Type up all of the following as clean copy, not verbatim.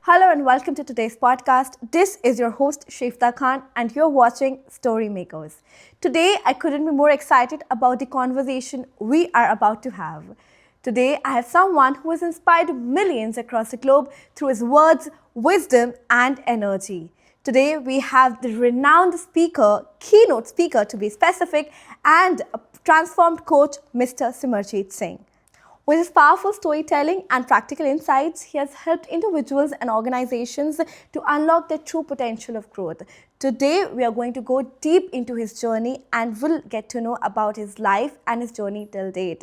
Hello and welcome to today's podcast. This is your host Shifta Khan and you're watching Storymakers. Today I couldn't be more excited about the conversation we are about to have. Today I have someone who has inspired millions across the globe through his words, wisdom and energy. Today we have the renowned speaker, keynote speaker to be specific, and a transformed coach, Mr. Simerjeet Singh. With his powerful storytelling and practical insights, he has helped individuals and organizations to unlock their true potential of growth. Today, we are going to go deep into his journey and we'll get to know about his life and his journey till date.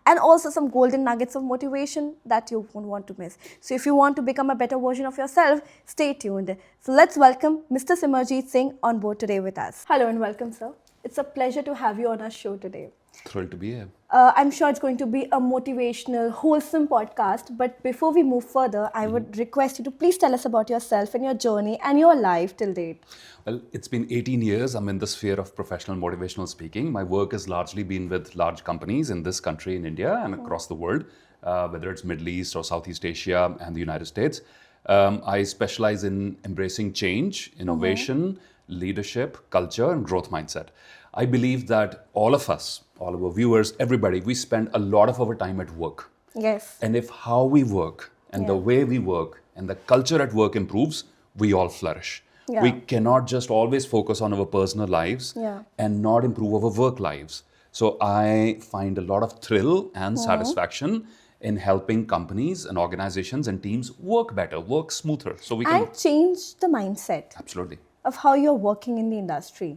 And also some golden nuggets of motivation that you won't want to miss. So if you want to become a better version of yourself, stay tuned. So let's welcome Mr. Simerjeet Singh on board today with us. Hello and welcome, sir. It's a pleasure to have you on our show today. Thrilled to be here. I'm sure it's going to be a motivational, wholesome podcast. But before we move further, I would request you to please tell us about yourself and your journey and your life till date. Well, it's been 18 years. I'm in the sphere of professional motivational speaking. My work has largely been with large companies in this country, in India, and across the world, whether it's Middle East or Southeast Asia and the United States. I specialize in embracing change, innovation, leadership, culture, and growth mindset. I believe that all of us, all of our viewers, everybody, we spend a lot of our time at work. Yes. And if how we work and the way we work and the culture at work improves, we all flourish. Yeah. We cannot just always focus on our personal lives and not improve our work lives. So I find a lot of thrill and satisfaction in helping companies and organizations and teams work better, work smoother. So we can change the mindset. Absolutely. Of how you're working in the industry.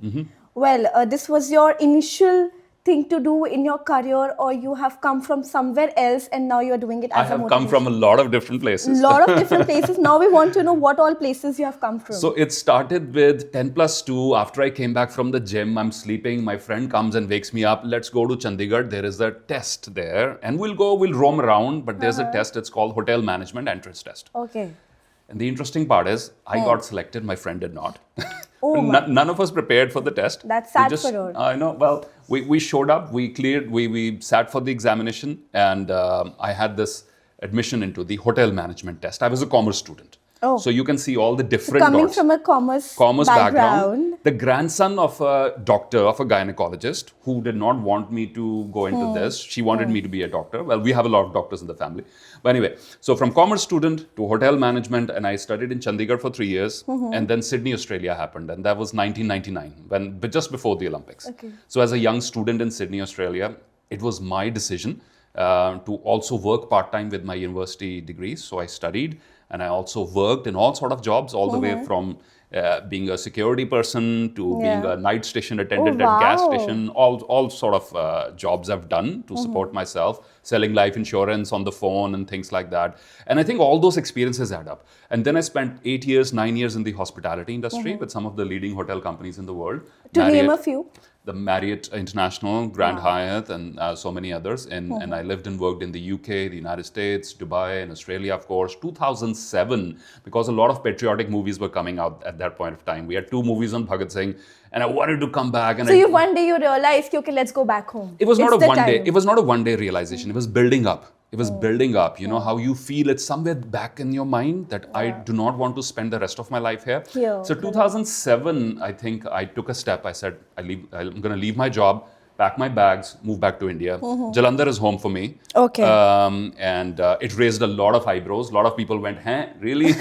Well, this was your initial thing to do in your career, or you have come from somewhere else and now you're doing it as a motivation? I have come from a lot of different places. Lot of different places. Now we want to know what all places you have come from. So it started with 10+2. After I came back from the gym, I'm sleeping. My friend comes and wakes me up. Let's go to Chandigarh. There is a test there. And we'll roam around. But there's a test. It's called Hotel Management Entrance Test. Okay. And the interesting part is, I got selected, my friend did not. Oh, none of us prepared for the test. That's sad for her. I know. Well, we showed up, we cleared, we sat for the examination, and I had this admission into the hotel management test. I was a commerce student. Oh. So you can see all the different Coming dots. from a commerce background. The grandson of a doctor, of a gynecologist, who did not want me to go into this. She wanted me to be a doctor. Well, we have a lot of doctors in the family. But anyway, so from commerce student to hotel management, and I studied in Chandigarh for 3 years. And then Sydney, Australia happened. And that was 1999, just before the Olympics. Okay. So as a young student in Sydney, Australia, it was my decision to also work part-time with my university degrees. So I studied. And I also worked in all sort of jobs, all the way from being a security person to being a night station attendant at gas station, all sort of jobs I've done to support myself, selling life insurance on the phone and things like that. And I think all those experiences add up. And then I spent 8 years, 9 years in the hospitality industry with some of the leading hotel companies in the world. To name a few. The Marriott International, Grand Hyatt, and so many others. And I lived and worked in the UK, the United States, Dubai, and Australia, of course. 2007, because a lot of patriotic movies were coming out at that point of time. We had 2 movies on Bhagat Singh, and I wanted to come back. And so one day you realized, okay, let's go back home. It was not a one day. It was not a one-day realization. It was building up. It was building up. You know how you feel. It's somewhere back in your mind that I do not want to spend the rest of my life here. So 2007, I think I took a step. I said, I'm going to leave my job, pack my bags, move back to India. Jalandhar is home for me. Okay. And it raised a lot of eyebrows. A lot of people went, huh, really?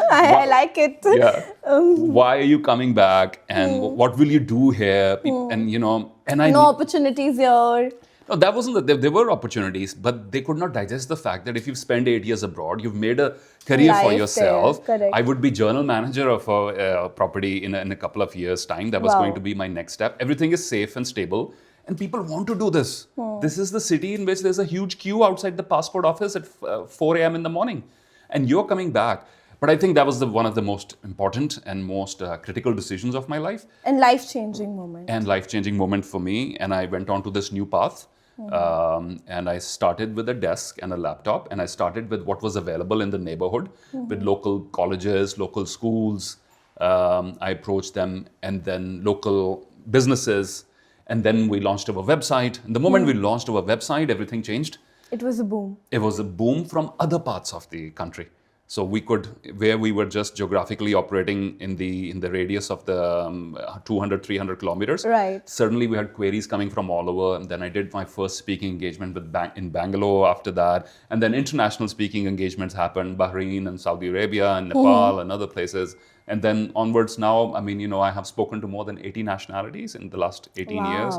I like it. Yeah. Why are you coming back? And what will you do here? And, no opportunities here. No, that wasn't there were opportunities, but they could not digest the fact that if you've spent 8 years abroad, you've made a career for yourself. Correct. I would be general manager of a property in a couple of years' time. That was going to be my next step. Everything is safe and stable. And people want to do this. This is the city in which there's a huge queue outside the passport office at 4 a.m. in the morning. And you're coming back. But I think that was one of the most important and most critical decisions of my life. And life-changing moment. And life-changing moment for me. And I went on to this new path. And I started with a desk and a laptop, and I started with what was available in the neighborhood with local colleges, local schools. I approached them, and then local businesses, and then we launched our website. And the moment we launched our website, everything changed. It was a boom. It was a boom from other parts of the country. So where we were just geographically operating in the radius of the 200, 300 kilometers. Right. Suddenly we had queries coming from all over. And then I did my first speaking engagement in Bangalore after that. And then international speaking engagements happened, Bahrain and Saudi Arabia and Nepal and other places. And then onwards now, I mean, I have spoken to more than 80 nationalities in the last 18 years.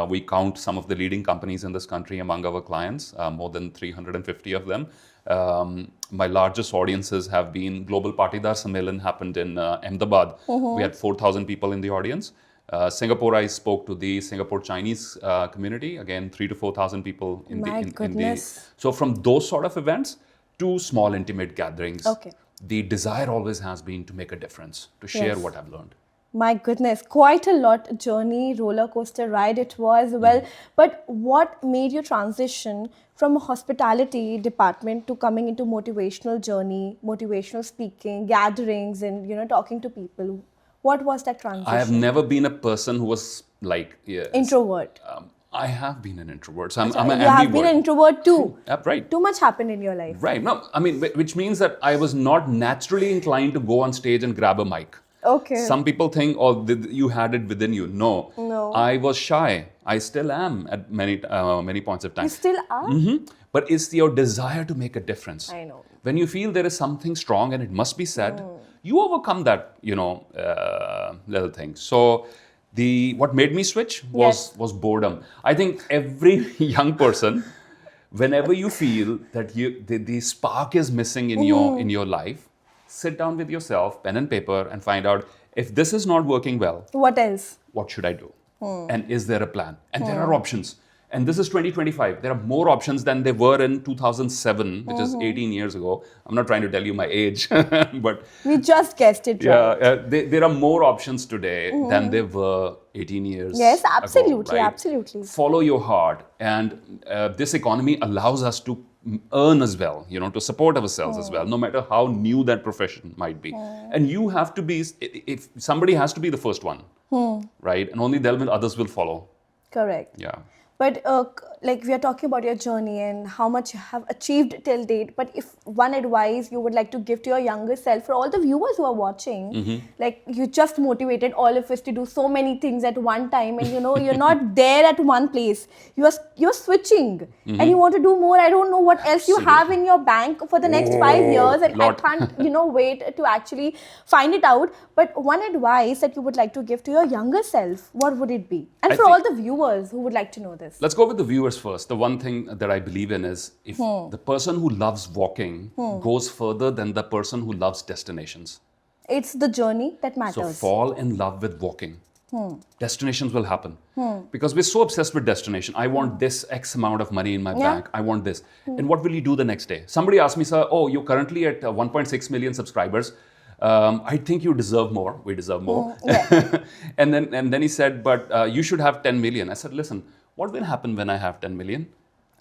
We count some of the leading companies in this country among our clients, more than 350 of them. My largest audiences have been Global Patidar Sammelan happened in Ahmedabad. We had 4,000 people in the audience. Singapore, I spoke to the Singapore Chinese community, again 3,000 to 4,000 people in goodness. So from those sort of events to small intimate gatherings, Okay. the desire always has been to make a difference, to share what I've learned. My goodness, quite a lot journey, roller coaster ride it was. Well, but what made you transition from a hospitality department to coming into motivational journey, motivational speaking, gatherings, and talking to people? What was that transition? I have never been a person who was like Introvert. I have been an introvert. So I'm an You have ambivert. been an introvert too. Right. Too much happened in your life. Right. No, I mean, which means that I was not naturally inclined to go on stage and grab a mic. Okay. Some people think, you had it within you. No. I was shy. I still am at many points of time. You still are? But it's your desire to make a difference. I know. When you feel there is something strong and it must be said, you overcome that, little thing. So what made me switch was boredom. I think every young person, whenever you feel that the spark is missing in your life, sit down with yourself, pen and paper, and find out if this is not working well. What else? What should I do? And is there a plan? And there are options. And this is 2025. There are more options than there were in 2007, which is 18 years ago. I'm not trying to tell you my age, but We just guessed it right. there are more options today than there were 18 years Yes, absolutely, ago, right? absolutely. Follow your heart. And this economy allows us to earn as well, to support ourselves as well, no matter how new that profession might be. And you have to be, if somebody has to be the first one, right? And only then others will follow. Correct. Yeah. But we are talking about your journey and how much you have achieved till date. But if one advice you would like to give to your younger self, for all the viewers who are watching, you just motivated all of us to do so many things at one time, and you're not there at one place. You're switching, and you want to do more. I don't know what else you have in your bank for the next 5 years, and lot. I can't wait to actually find it out. But one advice that you would like to give to your younger self, what would it be? And for all the viewers who would like to know this. Let's go with the viewers first. The one thing that I believe in is if the person who loves walking goes further than the person who loves destinations. It's the journey that So matters. fall in love with walking. Destinations will happen. Because we're so obsessed with destination. I want this X amount of money in my bank. I want this. And what will you do the next day? Somebody asked me, sir, you're currently at 1.6 million subscribers. I think you deserve more. We deserve more. and then he said, but you should have 10 million. I said, listen, what will happen when I have 10 million?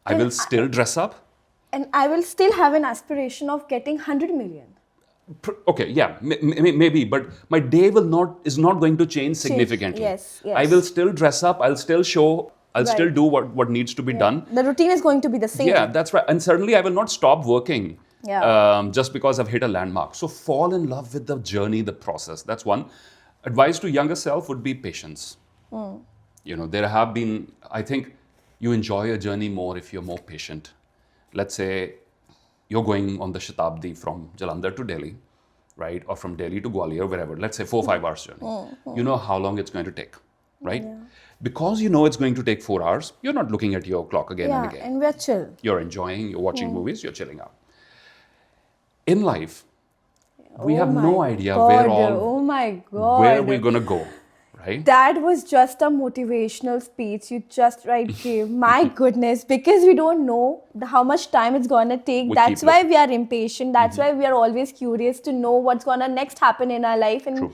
I will still dress up. And I will still have an aspiration of getting 100 million. Okay, yeah, maybe, but my day is not going to change significantly. Yes. I will still dress up. I'll still show. I'll still do what needs to be done. The routine is going to be the same. Yeah, that's right. And certainly I will not stop working just because I've hit a landmark. So fall in love with the journey, the process. That's one. Advice to younger self would be patience. There have been, I think you enjoy a journey more if you're more patient. Let's say you're going on the Shatabdi from Jalandhar to Delhi, right? Or from Delhi to Gwalior, wherever. Let's say 4 or 5 hours journey. You know how long it's going to take, right? Yeah. Because you know it's going to take 4 hours, you're not looking at your clock again and again. And we're chill. You're enjoying, you're watching movies, you're chilling out. In life, we have no idea where we're going to go, right? That was just a motivational speech you just gave. My goodness, because we don't know how much time it's going to take. That's why we are impatient. That's why we are always curious to know what's going to next happen in our life. And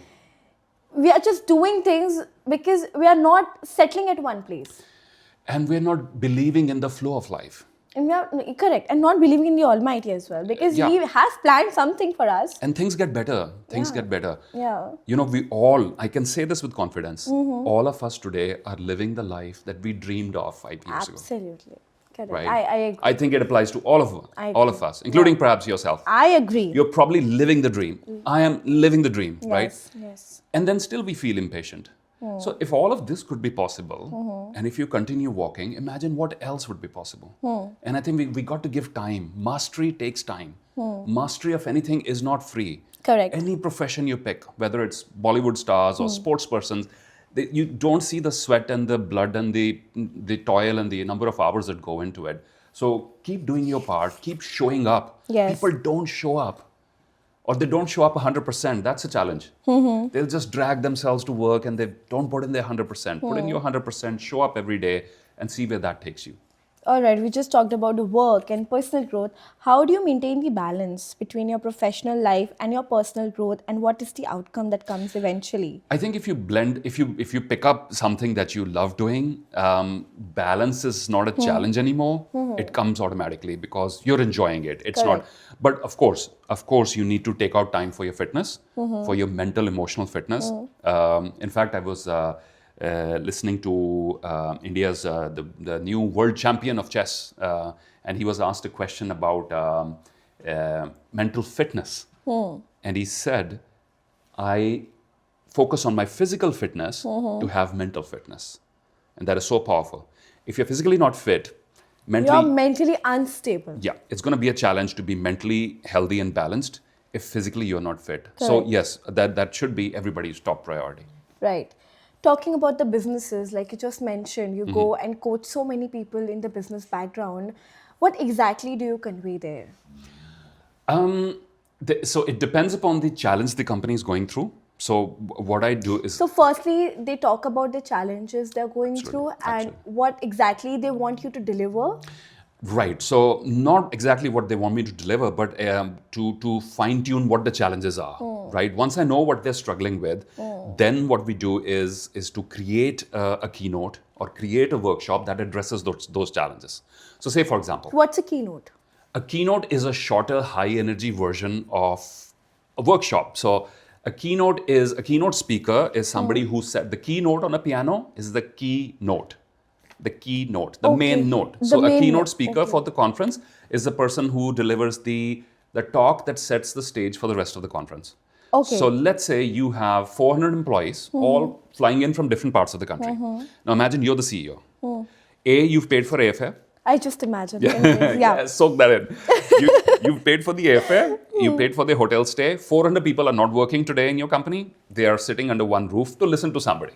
we are just doing things because we are not settling at one place. And we're not believing in the flow of life. And we are correct, and not believing in the Almighty as well, because He has planned something for us. And things get better. Things get better. Yeah. We all, I can say this with confidence, all of us today are living the life that we dreamed of 5 years ago. Absolutely. Correct. right? I agree. I think it applies to all I of agree. us, including perhaps yourself. I agree. You're probably living the dream. I am living the dream, right? Yes, yes. And then still we feel impatient. So if all of this could be possible, and if you continue walking, imagine what else would be possible. And I think we got to give time. Mastery takes time. Mastery of anything is not free. Correct. Any profession you pick, whether it's Bollywood stars or sports persons, you don't see the sweat and the blood and the toil and the number of hours that go into it. So keep doing your part, keep showing up. Yes. People don't show up. Or they don't show up 100%. That's a challenge. They'll just drag themselves to work and they don't put in their 100%. Put in your 100%, show up every day and see where that takes you. All right, we just talked about the work and personal growth. How do you maintain the balance between your professional life and your personal growth, and what is the outcome that comes eventually? I think if you blend, if you pick up something that you love doing, balance is not a challenge anymore. It comes automatically because you're enjoying it. It's Correct. not. But of course, you need to take out time for your fitness, for your mental, emotional fitness. In fact, I was listening to India's the new world champion of chess, and he was asked a question about mental fitness, and he said, "I focus on my physical fitness to have mental fitness," and that is so powerful. If you're physically not fit, mentally, You're mentally unstable. yeah, it's going to be a challenge to be mentally healthy and balanced if physically you're not fit. So yes, that should be everybody's top priority. Right. Talking about the businesses, like you just mentioned, you go and coach so many people in the business background. What exactly do you convey there? So it depends upon the challenge the company is going through. So what I do is So firstly, they talk about the challenges they're going through and what exactly they want you to deliver. right. So not exactly what they want me to deliver, but to fine tune what the challenges are. Right. Once I know what they're struggling with, then what we do is to create a keynote or create a workshop that addresses those challenges. So say for example, What's a keynote? a keynote is a shorter, high-energy version of a workshop. So a keynote speaker is somebody who said the keynote on a piano is the keynote. The keynote, the main note. So a keynote speaker for the conference is the person who delivers the talk that sets the stage for the rest of the conference. Okay. So let's say you have 400 employees, all flying in from different parts of the country. Now imagine you're the CEO. You've paid for airfare. I just imagined. Yeah. Soak that in. You've paid for the airfare, you paid for the hotel stay. 400 people are not working today in your company. They are sitting under one roof to listen to somebody.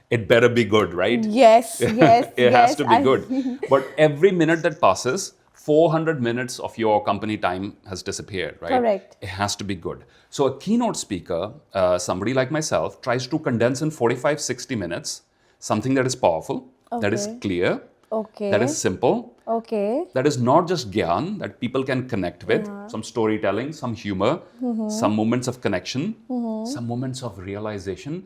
It better be good, right? Yes, yes, It has to be good. But every minute that passes, 400 minutes of your company time has disappeared, right? Correct. It has to be good. So a keynote speaker, somebody like myself, tries to condense in 45, 60 minutes something that is powerful, that is clear, Okay. that is simple, Okay. that is not just gyan that people can connect with, some storytelling, some humor, some moments of connection, some moments of realization,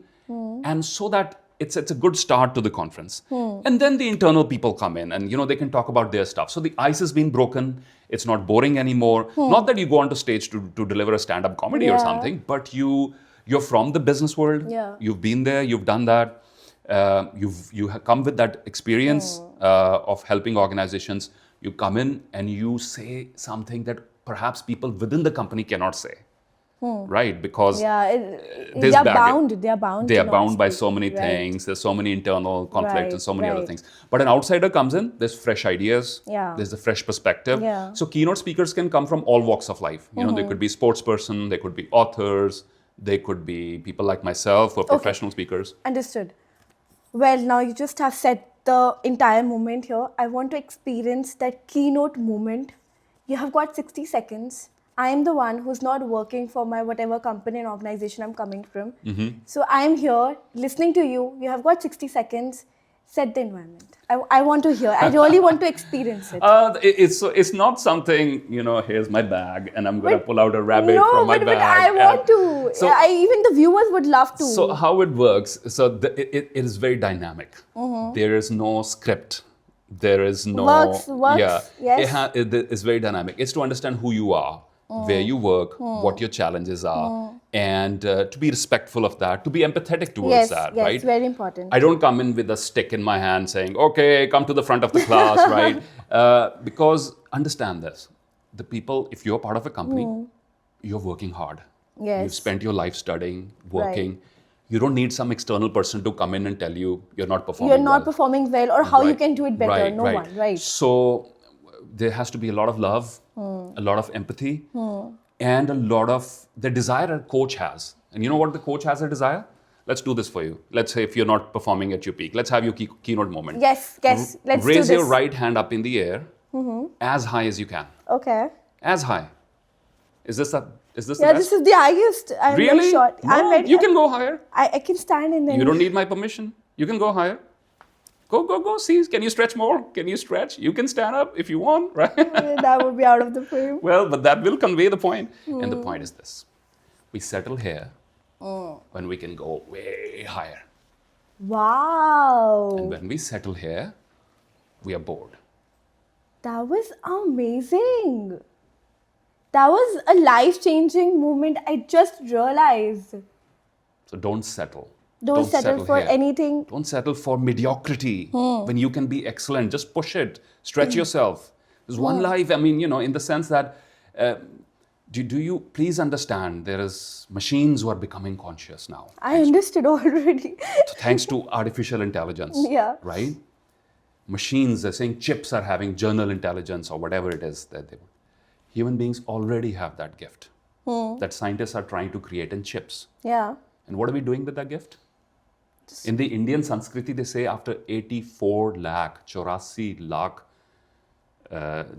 and so that it's a good start to the conference. And then the internal people come in and they can talk about their stuff. So the ice has been broken. It's not boring anymore. Not that you go onto stage to deliver a stand-up comedy or something, but you're from the business world. Yeah. You've been there, you've done that. You have come with that experience of helping organizations. You come in and you say something that perhaps people within the company cannot say, right? Because they are bound. They are bound. They to are not bound by speak. so many Right. things. There's so many internal conflicts Right, and so many other right. things. But an outsider comes in. There's fresh ideas. Yeah. There's a fresh perspective. Yeah. So keynote speakers can come from all walks of life. They could be sports person. They could be authors. They could be people like myself or professional speakers. Understood. Well, now you just have set the entire moment here. I want to experience that keynote moment. You have got 60 seconds. I am the one who's not working for my whatever company and organization I'm coming from. So I'm here listening to you. You have got 60 seconds. Set the environment. I want to hear. I really want to experience it. It's not something, here's my bag and I'm going to pull out a rabbit from my but bag. I want to. So- Even the viewers would love to. So how it works, it is very dynamic. There is no script. There is no... Works, Yeah. yes. It is very dynamic. It's to understand who you are. where you work, what your challenges are, and to be respectful of that, to be empathetic towards Yes, that, yes, right? very important. I don't come in with a stick in my hand saying, okay, come to the front of the class, right? Because understand this, the people, if you're part of a company, you're working hard. Yes. You've spent your life studying, working. Right. You don't need some external person to come in and tell you you're not performing You're not well. performing well, or how you Right, can do it better. right, No right. one, right? So there has to be a lot of love, a lot of empathy, and a lot of the desire a coach has. And you know what the coach has a desire? Let's do this for you. Let's say if you're not performing at your peak, let's have your keynote moment. Yes, yes. Let's do Raise this. your right hand up in the air as high as you can. Okay. As high. Is this the Yeah, best? this is the highest. I'm very Really? short. No, I'm very. you can go higher. I can stand in there. You don't need my permission. You can go higher. Go. See, can you stretch more? Can you stretch? You can stand up if you want, right? That would be out of the frame. Well, but that will convey the point. And the point is this. We settle here when we can go way higher. Wow. And when we settle here, we are bored. That was amazing. That was a life-changing moment. I just realized. So don't settle. Don't settle for here. anything. Don't settle for mediocrity when you can be excellent. Just push it. Stretch yourself. There's one life. I mean, in the sense that, do you please understand there is machines who are becoming conscious now. I understood already. Thanks to artificial intelligence. Yeah. Right? Machines, they're saying chips are having general intelligence or whatever it is that they want. Human beings already have that gift that scientists are trying to create in chips. Yeah. And what are we doing with that gift? In the Indian Sanskriti, they say after 84 lakh, 84 lakh,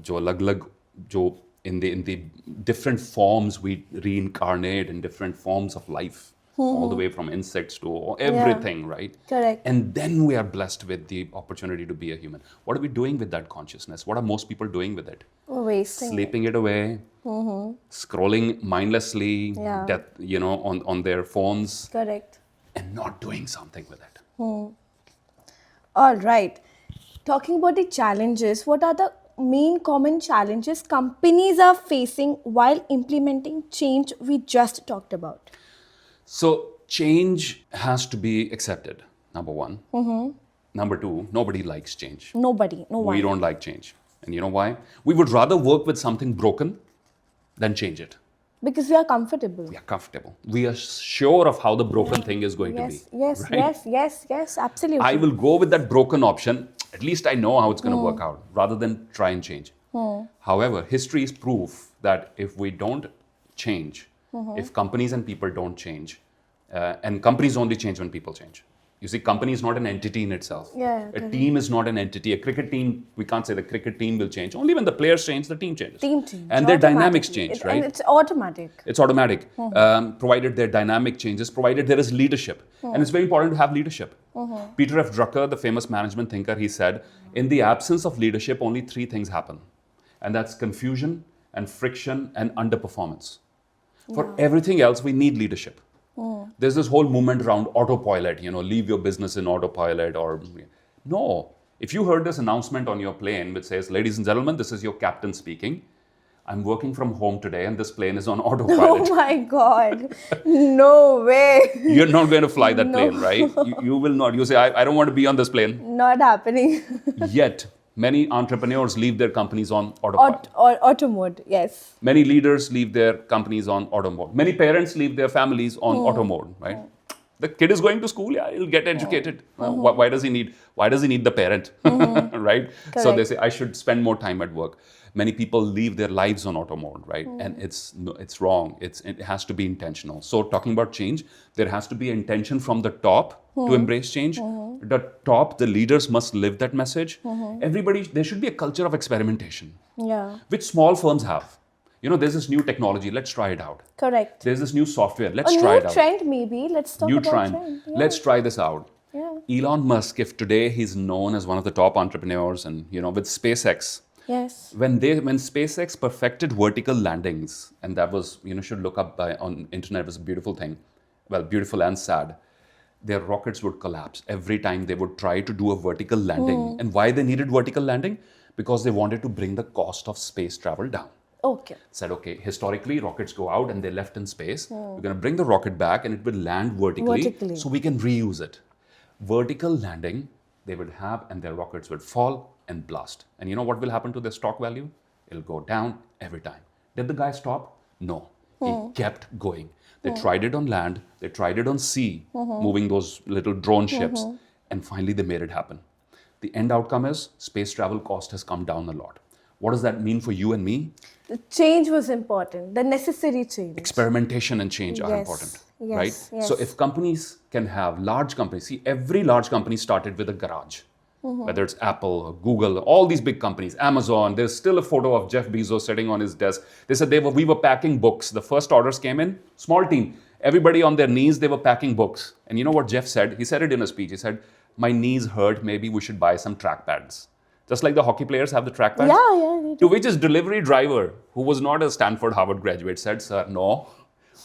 jo alag-alag, jo in the different forms we reincarnate in different forms of life, all the way from insects to everything, right? Correct. And then we are blessed with the opportunity to be a human. What are we doing with that consciousness? What are most people doing with it? Wasting. Sleeping it away, scrolling mindlessly, Yeah. on their phones, Correct. and not doing something with it. All right. Talking about the challenges, what are the main common challenges companies are facing while implementing change we just talked about? So change has to be accepted, number one. Number two, nobody likes change. Nobody. No one. We don't like change. And you know why? We would rather work with something broken than change it. Because we are comfortable. We are comfortable. We are sure of how the broken thing is going to be. Yes, absolutely. I will go with that broken option. At least I know how it's going to work out, rather than try and change. However, history is proof that if we don't change, if companies and people don't change, and companies only change when people change. You see, company is not an entity in itself. Yeah, a team is not an entity. A cricket team, we can't say the cricket team will change. Only when the players change, the team changes. Team change. And their dynamics change, right? And it's automatic. It's automatic, provided their dynamic changes, provided there is leadership. And it's very important to have leadership. Peter F. Drucker, the famous management thinker, he said, in the absence of leadership, only three things happen. And that's confusion and friction and underperformance. For everything else, we need leadership. There's this whole movement around autopilot, leave your business in autopilot or... No. If you heard this announcement on your plane which says, ladies and gentlemen, this is your captain speaking. I'm working from home today and this plane is on autopilot. Oh my God. No way. You're not going to fly that plane, right? You will not. You say, I don't want to be on this plane. Not happening. Yet, many entrepreneurs leave their companies on autopilot. Auto mode, yes. Many leaders leave their companies on auto mode. Many parents leave their families on auto mode, right? The kid is going to school, he'll get educated. Why does he need the parent, right? Correct. So they say, I should spend more time at work. Many people leave their lives on auto mode, right? And it's wrong. It has to be intentional. So talking about change, there has to be intention from the top to embrace change. The top, the leaders must live that message. Everybody, there should be a culture of experimentation, which small firms have. There's this new technology, let's try it out. Correct. There's this new software, let's try it out. New trend maybe, let's talk about trend. Yeah. Let's try this out. Yeah. Elon Musk, if today he's known as one of the top entrepreneurs and, with SpaceX, yes. when SpaceX perfected vertical landings, and that was, should look up on internet, it was a beautiful thing. Well, beautiful and sad. Their rockets would collapse every time they would try to do a vertical landing. And why they needed vertical landing? Because they wanted to bring the cost of space travel down. Okay. Said, okay, historically, rockets go out and they're left in space. We're going to bring the rocket back and it will land vertically so we can reuse it. Vertical landing, they would have, and their rockets would fall and blast. And you know what will happen to their stock value? It'll go down every time. Did the guy stop? No. He kept going. They tried it on land, they tried it on sea, moving those little drone ships, and finally they made it happen. The end outcome is space travel cost has come down a lot. What does that mean for you and me? The change was important, the necessary change. Experimentation and change are important, yes, right? yes. So if companies can have large companies, see, every large company started with a garage, whether it's Apple or Google, all these big companies, Amazon. There's still a photo of Jeff Bezos sitting on his desk. They said we were packing books. The first orders came in, small team, everybody on their knees, they were packing books. And you know what Jeff said? He said it in a speech. He said, my knees hurt, maybe we should buy some track pads. Just like the hockey players have the track pads. Yeah. To which his delivery driver, who was not a Stanford, Harvard graduate, said, sir, no,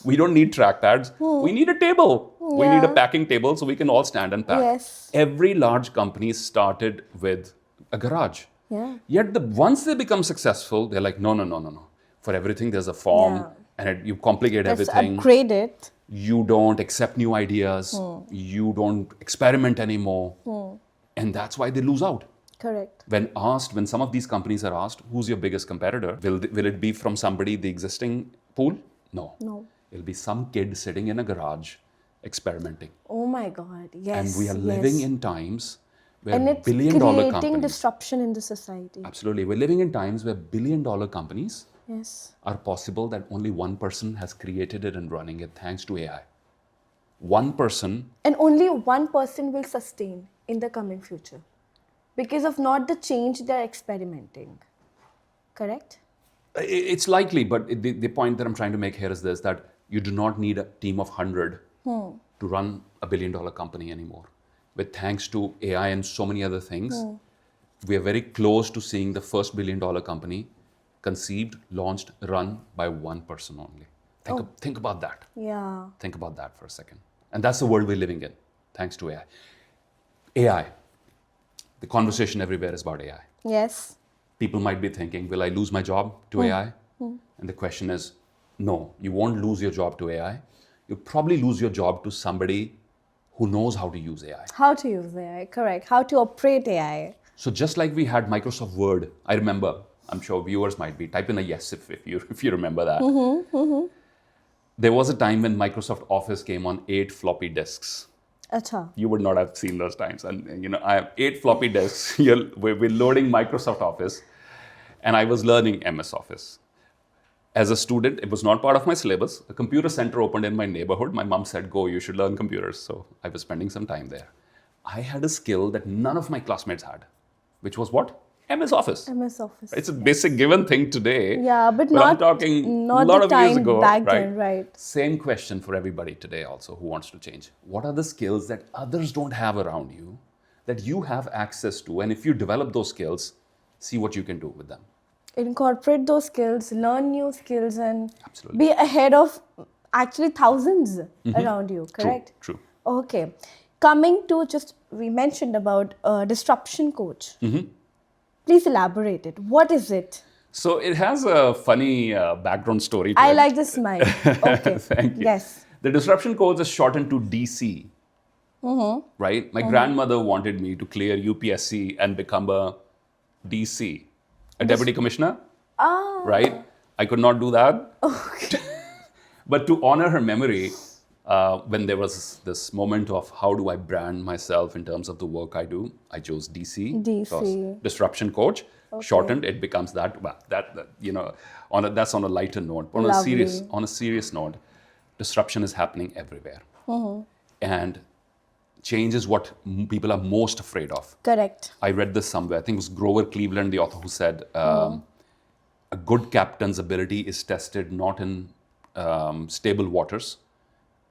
we don't need track pads. We need a table. We need a packing table so we can all stand and pack. Yes. Every large company started with a garage. Yeah. Yet once they become successful, they're like, no. For everything, there's a form and you complicate Let's everything. upgrade it. You don't accept new ideas. You don't experiment anymore. And that's why they lose out. Correct. When some of these companies are asked, who's your biggest competitor? Will it be from somebody, the existing pool? No. It'll be some kid sitting in a garage experimenting. Oh my God, yes. And we are living in times where and it's billion-dollar creating companies... disruption in the society. Absolutely. We're living in times where billion-dollar companies Yes. are possible that only one person has created it and running it thanks to AI. One person... And only one person will sustain in the coming future because of not the change they're experimenting. Correct? It's likely, but the point that I'm trying to make here is this, that you do not need a team of 100 to run a billion-dollar company anymore. But thanks to AI and so many other things, we are very close to seeing the first billion-dollar company conceived, launched, run by one person only. Think about that. Yeah. Think about that for a second. And that's the world we're living in, thanks to AI. AI. The conversation everywhere is about AI. Yes. People might be thinking, will I lose my job to AI? And the question is, no, you won't lose your job to AI. You'll probably lose your job to somebody who knows how to use AI. How to use AI, correct. How to operate AI. So just like we had Microsoft Word, I remember, I'm sure viewers might be, type in a yes if you remember that. There was a time when Microsoft Office came on 8 floppy disks. Acha. You would not have seen those times. And I have 8 floppy disks. We're loading Microsoft Office. And I was learning MS Office. As a student, it was not part of my syllabus. A computer center opened in my neighborhood. My mom said, go, you should learn computers. So I was spending some time there. I had a skill that none of my classmates had, which was what? MS Office. MS Office. It's a basic given thing today. Yeah, but I'm not, talking not a lot the of time years ago. back then, right? Same question for everybody today also who wants to change. What are the skills that others don't have around you that you have access to? And if you develop those skills, see what you can do with them. Incorporate those skills, learn new skills, and Absolutely. be ahead of actually thousands around you, correct? True. Okay. Coming to we mentioned about disruption coach. Please elaborate it. What is it? So it has a funny background story to I it. like the smile. Okay. Thank you. Yes. The disruption coach is shortened to DC. Right? My grandmother wanted me to clear UPSC and become a DC, a deputy commissioner. Right? I could not do that. Okay. But to honor her memory, when there was this moment of how do I brand myself in terms of the work I do, I chose DC. DC. Disruption coach. Okay. Shortened, it becomes that. Well, that's on a lighter note. But on a serious note, disruption is happening everywhere, and change is what people are most afraid of. Correct. I read this somewhere. I think it was Grover Cleveland, the author, who said, "A good captain's ability is tested not in stable waters.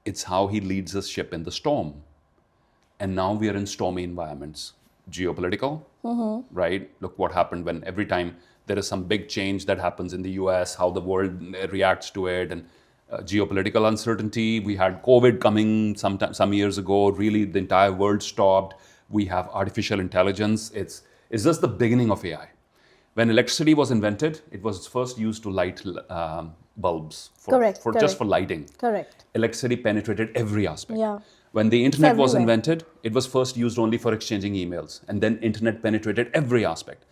It's how he leads his ship in the storm." And now we are in stormy environments. Geopolitical, right? Look what happened when every time there is some big change that happens in the US, how the world reacts to it, and geopolitical uncertainty. We had COVID coming some years ago. Really, the entire world stopped. We have artificial intelligence. It's just the beginning of AI. When electricity was invented, it was first used to light bulbs Correct, just for lighting. Correct. Electricity penetrated every aspect. Yeah. When the internet was everywhere. invented, it was first used only for exchanging emails, and then internet penetrated every aspect.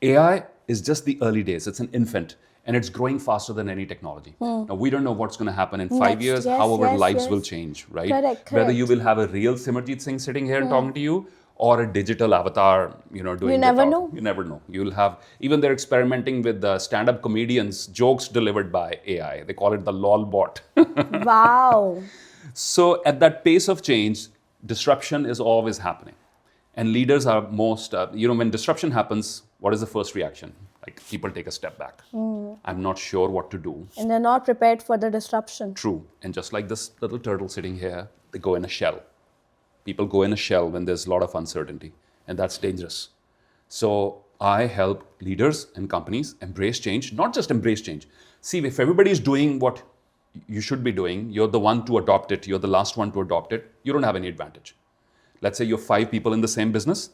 AI is just the early days. It's an infant, and it's growing faster than any technology. Now, we don't know what's going to happen in 5 Next, years, yes, how our yes, lives yes. will change, right? Correct, Whether you correct. will have a real Simerjeet Singh sitting here and talking to you, or a digital avatar, doing the never talking. know. You never know. You'll have, even they're experimenting with stand-up comedians, jokes delivered by AI. They call it the lol bot. Wow. So at that pace of change, disruption is always happening. And leaders are most, when disruption happens, what is the first reaction? Like people take a step back. I'm not sure what to do. And they're not prepared for the disruption. True. And just like this little turtle sitting here, they go in a shell. People go in a shell when there's a lot of uncertainty, and that's dangerous. So I help leaders and companies embrace change, not just embrace change. See, if everybody is doing what you should be doing, you're the one to adopt it, you're the last one to adopt it, you don't have any advantage. Let's say you're 5 people in the same business,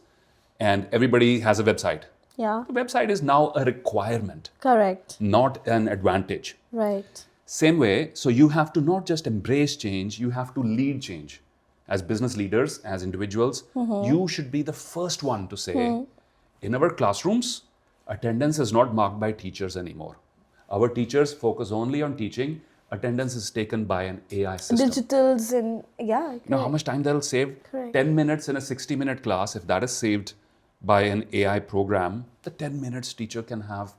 and everybody has a website. Yeah. The website is now a requirement, Correct. not an advantage. Right. Same way, so you have to not just embrace change, you have to lead change. As business leaders, as individuals, you should be the first one to say, in our classrooms, attendance is not marked by teachers anymore. Our teachers focus only on teaching. Attendance is taken by an AI system. Digitals and yeah. You know how much time they'll save? Correct. 10 minutes in a 60-minute class, if that is saved by an AI program, the 10 minutes teacher can have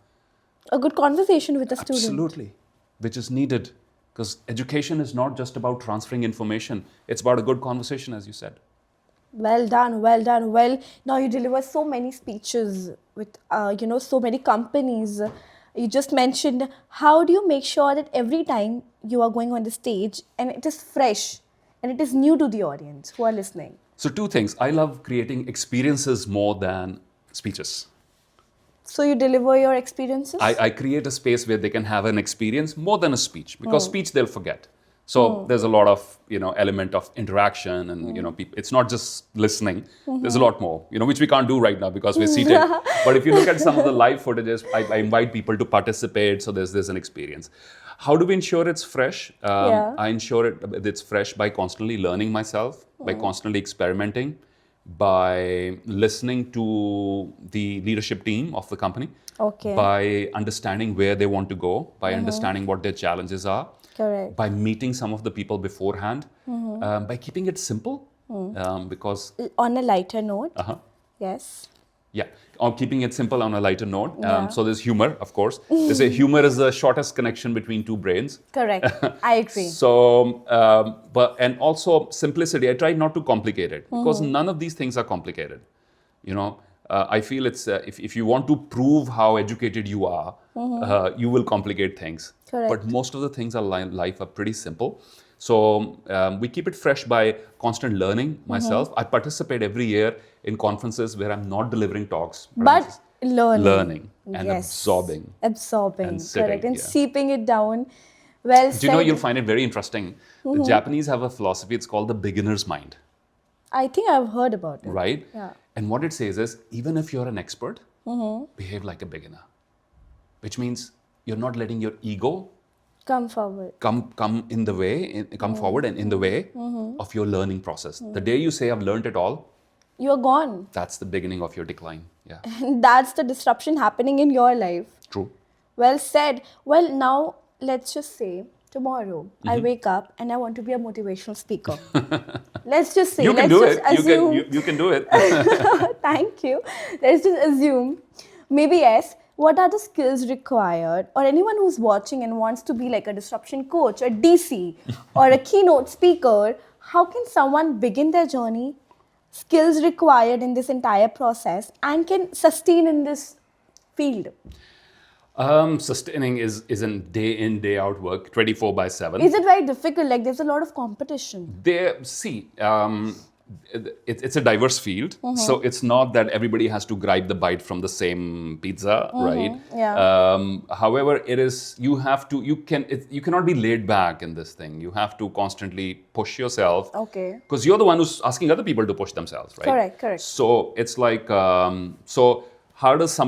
A good conversation with a student. absolutely, which is needed. Because education is not just about transferring information. It's about a good conversation, as you said. Well done, well done. Well, now you deliver so many speeches with, so many companies. You just mentioned, how do you make sure that every time you are going on the stage and it is fresh and it is new to the audience who are listening? So 2 things. I love creating experiences more than speeches. So you deliver your experiences? I create a space where they can have an experience more than a speech, because speech they'll forget. So there's a lot of element of interaction, and people, it's not just listening. There's a lot more, which we can't do right now because we're seated. But if you look at some of the live footages, I invite people to participate. So there's an experience. How do we ensure it's fresh? I ensure it's fresh by constantly learning myself, by constantly experimenting, by listening to the leadership team of the company, Okay. by understanding where they want to go, by understanding what their challenges are, Correct. by meeting some of the people beforehand, by keeping it simple, because On a lighter note. Yes. yeah, on keeping it simple on a lighter note. So there's humor, of course. They say humor is the shortest connection between 2 brains. Correct. I agree. So, and also simplicity. I try not to complicate it, because none of these things are complicated. I feel it's if you want to prove how educated you are, you will complicate things. Correct. But most of the things in life are pretty simple. So we keep it fresh by constant learning myself. I participate every year in conferences where I'm not delivering talks, I'm But just learning. and Yes. absorbing. Absorbing. and sitting, Correct. And yeah. seeping it down. Well Do you know, said. you'll find it very interesting. The Japanese have a philosophy, it's called the beginner's mind, I think I've heard about it. right? Yeah. And what it says is, even if you're an expert, behave like a beginner. Which means you're not letting your ego Come forward. come in the way, come forward and in the way of your learning process. The day you say, I've learned it all, You're gone. that's the beginning of your decline. Yeah, And that's the disruption happening in your life. true. Well said. Well, now let's just say tomorrow I wake up and I want to be a motivational speaker. Let's just say. You can let's do just it. Assume, You can do it. Thank you. Let's just assume, maybe yes, what are the skills required, or anyone who's watching and wants to be like a disruption coach, a DC, or a keynote speaker, how can someone begin their journey, skills required in this entire process, and can sustain in this field? Sustaining is in, day out work, 24/7. Is it very difficult? Like there's a lot of competition. It's a diverse field, so it's not that everybody has to gripe the bite from the same pizza, right? Yeah. However, you cannot be laid back in this thing. You have to constantly push yourself. Okay. Because you're the one who's asking other people to push themselves, right? Correct. So it's like, so how does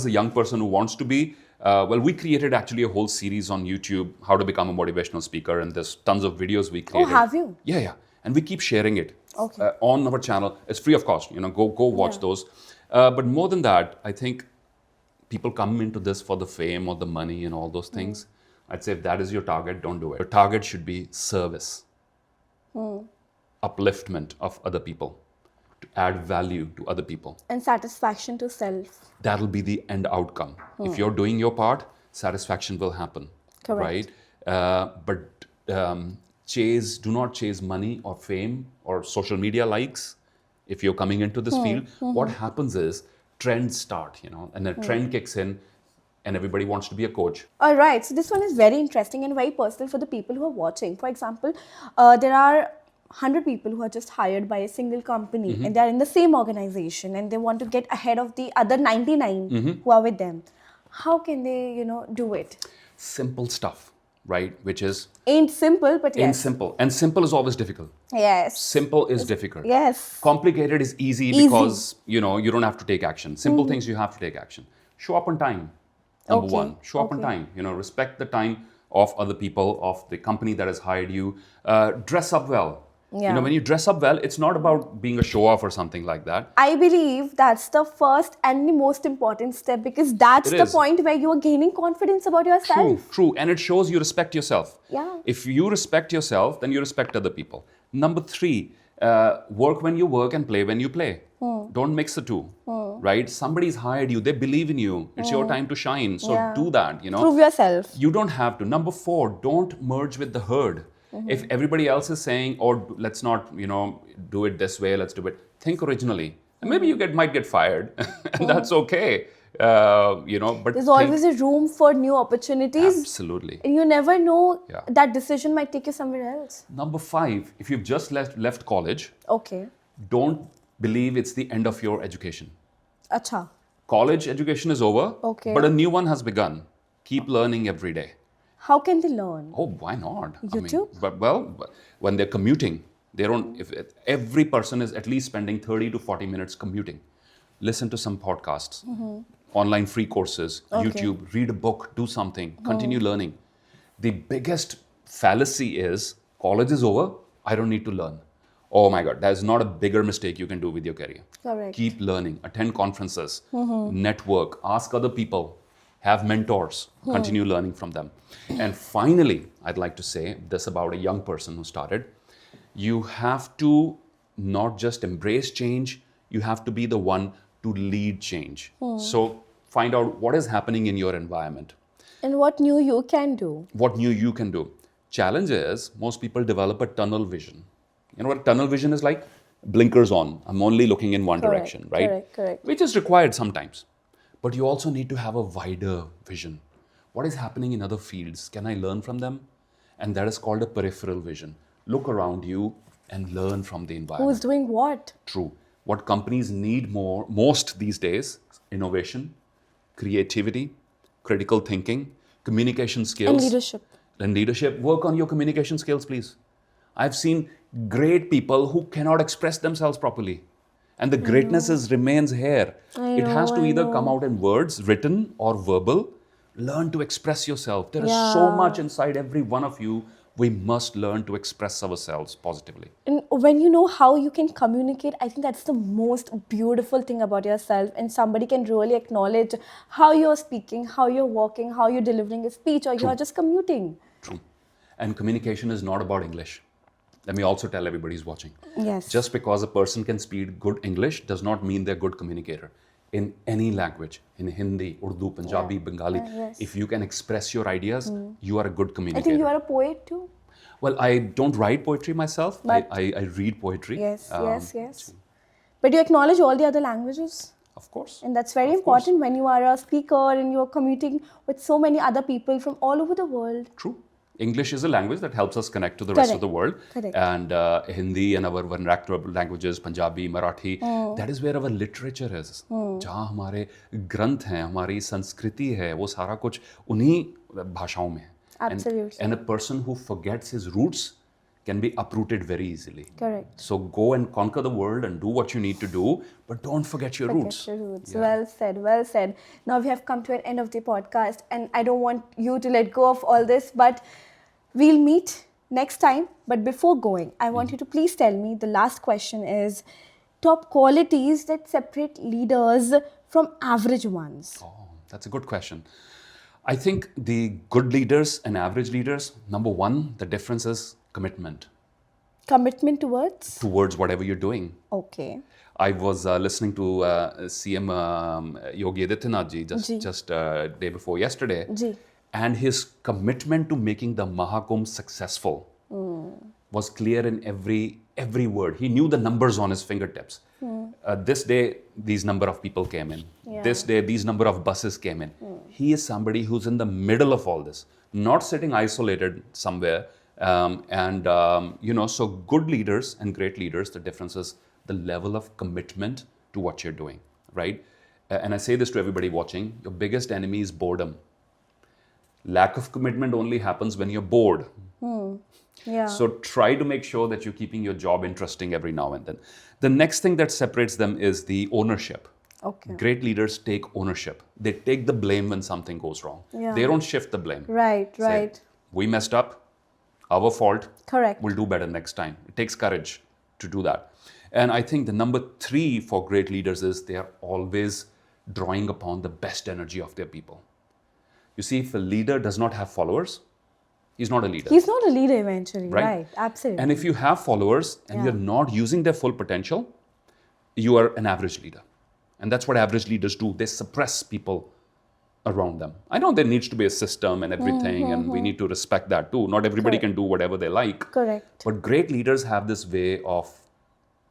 a young person who wants to be, well, we created actually a whole series on YouTube, how to become a motivational speaker, and there's tons of videos we created. Oh, have you? Yeah. And we keep sharing it Okay. on our channel. It's free of cost, go watch those. But more than that, I think people come into this for the fame or the money and all those things. I'd say if that is your target, don't do it. Your target should be service, upliftment of other people, to add value to other people. And satisfaction to self. That'll be the end outcome. If you're doing your part, satisfaction will happen. Correct. Right? Do not chase money or fame or social media likes. If you're coming into this field, what happens is trends start, and the trend kicks in and everybody wants to be a coach. All right, so this one is very interesting and very personal for the people who are watching. For example, there are 100 people who are just hired by a single company and they're in the same organization and they want to get ahead of the other 99 who are with them. How can they, do it? Simple stuff, right? Which is... Ain't simple, but yes. Ain't simple. And simple is always difficult. Yes. Simple is difficult. Yes. Complicated is easy because, you don't have to take action. Simple things you have to take action. Show up on time. Number one, show up on time. Respect the time of other people, of the company that has hired you. Dress up well. Yeah. When you dress up well, it's not about being a show-off or something like that. I believe that's the first and the most important step because that's the point where you are gaining confidence about yourself. True. And it shows you respect yourself. Yeah. If you respect yourself, then you respect other people. Number 3, work when you work and play when you play. Don't mix the two, right? Somebody's hired you. They believe in you. It's your time to shine. So do that, Prove yourself. You don't have to. Number 4, don't merge with the herd. If everybody else is saying, let's not, do it this way, let's do it. Think originally. And maybe you might get fired. And that's okay. But there's always a room for new opportunities. Absolutely. And you never know that decision might take you somewhere else. Number 5, if you've just left college, don't believe it's the end of your education. Acha. College education is over, but a new one has begun. Keep learning every day. How can they learn? Oh, why not? YouTube? When they're commuting, if every person is at least spending 30 to 40 minutes commuting. Listen to some podcasts, online free courses, YouTube, read a book, do something, continue learning. The biggest fallacy is college is over, I don't need to learn. Oh my God, there's not a bigger mistake you can do with your career. Correct. Keep learning, attend conferences, network, ask other people, have mentors, continue learning from them. And finally, I'd like to say this about a young person who started. You have to not just embrace change, you have to be the one to lead change. So find out what is happening in your environment. And what new you can do. Challenge is, most people develop a tunnel vision. You know what tunnel vision is like? Blinkers on. I'm only looking in one direction, right? Correct. Which is required sometimes. But you also need to have a wider vision. What is happening in other fields? Can I learn from them? And that is called a peripheral vision. Look around you and learn from the environment. Who's doing what? True. What companies need most these days, innovation, creativity, critical thinking, communication skills. And leadership. Work on your communication skills, please. I've seen great people who cannot express themselves properly. And the greatness remains here. It has to either come out in words, written or verbal. Learn to express yourself. There is so much inside every one of you. We must learn to express ourselves positively. And when you know how you can communicate, I think that's the most beautiful thing about yourself. And somebody can really acknowledge how you're speaking, how you're walking, how you're delivering a speech, or you're just commuting. True. And communication is not about English. Let me also tell everybody who's watching. Yes. Just because a person can speak good English does not mean they're a good communicator. In any language, in Hindi, Urdu, Punjabi, Bengali, if you can express your ideas, you are a good communicator. I think you are a poet too. Well, I don't write poetry myself. I read poetry. Yes. But you acknowledge all the other languages. Of course. And that's very important when you are a speaker and you're commuting with so many other people from all over the world. True. English is a language that helps us connect to the rest of the world. And Hindi and our vernacular languages, Punjabi, Marathi, that is where our literature is. जहाँ हमारे ग्रंथ हैं, हमारी संस्कृति है, वो सारा कुछ उन्हीं भाषाओं में है. Absolutely. And a person who forgets his roots can be uprooted very easily. Correct. So go and conquer the world and do what you need to do, but don't forget your roots. Forget your roots. Yeah. Well said, well said. Now we have come to an end of the podcast, and I don't want you to let go of all this, but we'll meet next time. But before going, I want you to please tell me, the last question is, top qualities that separate leaders from average ones. Oh, that's a good question. I think the good leaders and average leaders, number one, the difference is commitment Commitment towards whatever you're doing. Okay. I was listening to CM Yogi Adityanath ji Ji. just day before yesterday, Ji. and his commitment to making the Mahakumbh successful was clear in every word. He knew the numbers on his fingertips. This day, these number of people came in. Yeah. This day, these number of buses came in. He is somebody who's in the middle of all this, not sitting isolated somewhere. So good leaders and great leaders, the difference is the level of commitment to what you're doing, right? And I say this to everybody watching, your biggest enemy is boredom. Lack of commitment only happens when you're bored. Yeah. So try to make sure that you're keeping your job interesting every now and then. The next thing that separates them is the ownership. Okay. Great leaders take ownership. They take the blame when something goes wrong. Yeah. They don't shift the blame. Right, Say, right. we messed up, our fault. Correct. We'll do better next time. It takes courage to do that. And I think the number 3 for great leaders is they are always drawing upon the best energy of their people. You see, if a leader does not have followers, he's not a leader. He's not a leader eventually, Right? right? Absolutely. And if you have followers and Yeah. you're not using their full potential, you are an average leader. And that's what average leaders do. They suppress people around them. I know there needs to be a system and everything, and we need to respect that too. Not everybody Correct. can do whatever they like. Correct. But great leaders have this way of,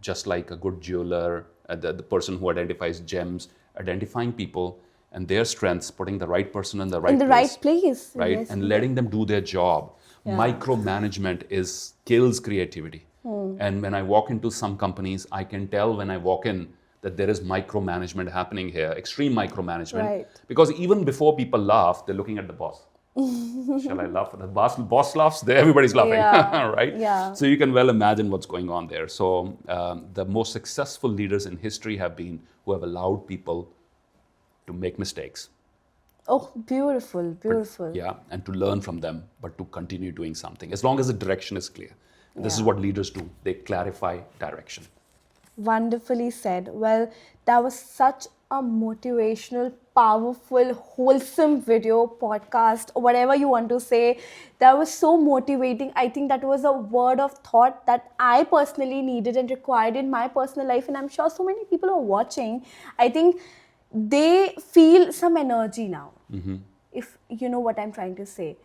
just like a good jeweler, the person who identifies gems, identifying people and their strengths, putting the right person in the right In the place. right place. Right? Yes. And letting them do their job. Yeah. Micromanagement kills creativity. And when I walk into some companies, I can tell when I walk in that there is micromanagement happening here, extreme micromanagement. Right. Because even before people laugh, they're looking at the boss. Shall I laugh? The boss laughs, there everybody's laughing, Yeah. right? Yeah. So you can well imagine what's going on there. So the most successful leaders in history have been who have allowed people to make mistakes. Oh, beautiful, beautiful. Yeah, and to learn from them, but to continue doing something, as long as the direction is clear. And this is Yeah. what leaders do. They clarify direction. Wonderfully said. Well, that was such a motivational, powerful, wholesome video, podcast, whatever you want to say. That was so motivating. I think that was a word of thought that I personally needed and required in my personal life. And I'm sure so many people are watching. I think they feel some energy now. If you know what I'm trying to say.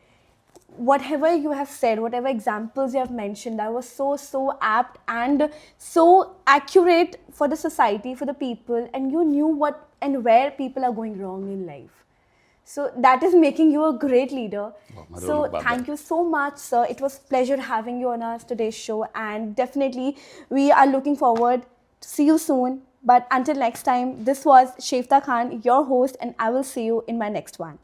Whatever you have said, whatever examples you have mentioned, that was so apt and so accurate for the society, for the people, and you knew what and where people are going wrong in life. So that is making you a great leader. Well, I don't know So about thank that. you so much, sir. It was a pleasure having you on our today's show, and definitely we are looking forward to see you soon. But until next time, this was Shefta Khan, your host, and I will see you in my next one.